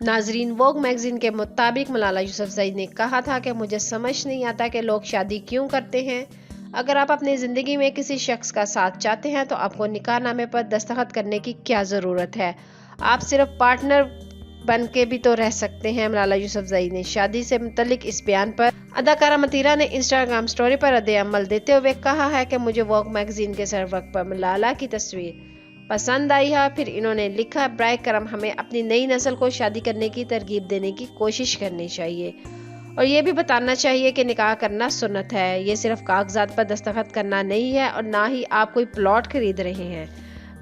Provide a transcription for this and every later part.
नाजरीन, वोग मैगजीन के मुताबिक मलाला यूसुफजई ने कहा था कि मुझे समझ नहीं आता कि लोग शादी क्यों करते हैं। अगर आप अपनी ज़िंदगी में किसी शख्स का साथ चाहते हैं तो आपको निकाह नामे पर दस्तखत करने की क्या ज़रूरत है। आप सिर्फ पार्टनर बन के भी तो रह सकते हैं। मलाला यूसुफजई ने शादी से मुतल्लिक इस बयान पर अदाकारा मतीरा ने इंस्टाग्राम स्टोरी पर रद्द अमल देते हुए कहा है कि मुझे वोग मैगजीन के सरवक्त पर मलाला की तस्वीर पसंद आई है। फिर इन्होंने लिखा, बराए करम हमें अपनी नई नस्ल को शादी करने की तरगीब देने की कोशिश करनी चाहिए और ये भी बताना चाहिए कि निकाह करना सुन्नत है। ये सिर्फ कागजात पर दस्तखत करना नहीं है और ना ही आप कोई प्लॉट खरीद रहे हैं,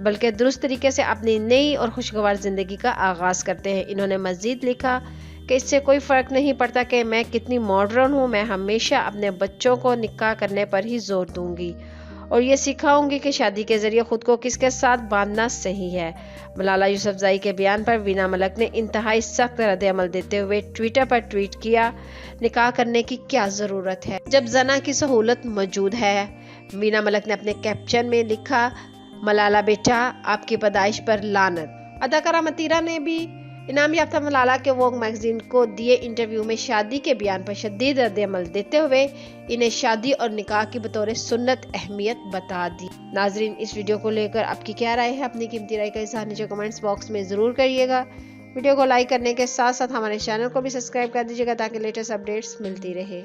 बल्कि दुरुस्त तरीके से अपनी नई और खुशगवार जिंदगी का आगाज करते हैं। इन्होंने मजीद लिखा कि इससे कोई फर्क नहीं पड़ता कि मैं कितनी मॉडर्न हूँ, मैं हमेशा अपने बच्चों को निकाह करने पर ही जोर दूंगी और ये सिखाऊंगी कि शादी के जरिए खुद को किसके साथ बांधना सही है। मलाला यूसुफजई के बयान पर वीना मलिक ने इंतहाई सख्त रद्द अमल देते हुए ट्विटर पर ट्वीट किया, निकाह करने की क्या जरूरत है जब जना की सहूलत मौजूद है। वीना मलिक ने अपने कैप्शन में लिखा, मलाला बेटा आपकी पैदाइश पर लानत। अदाकारा मतीरा ने भी इनाम याफ्ता मलाला के वोग मैगजीन को दिए इंटरव्यू में शादी के बयान पर शदीद रद्द अमल देते हुए इन्हें शादी और निकाह की बतौर सुन्नत अहमियत बता दी। नाजरीन, इस वीडियो को लेकर आपकी क्या राय है? अपनी कीमती राय का इज़हार नीचे कमेंट्स बॉक्स में ज़रूर करिएगा। वीडियो को लाइक करने के साथ साथ हमारे चैनल को भी सब्सक्राइब कर दीजिएगा ताकि लेटेस्ट अपडेट्स मिलती रहे।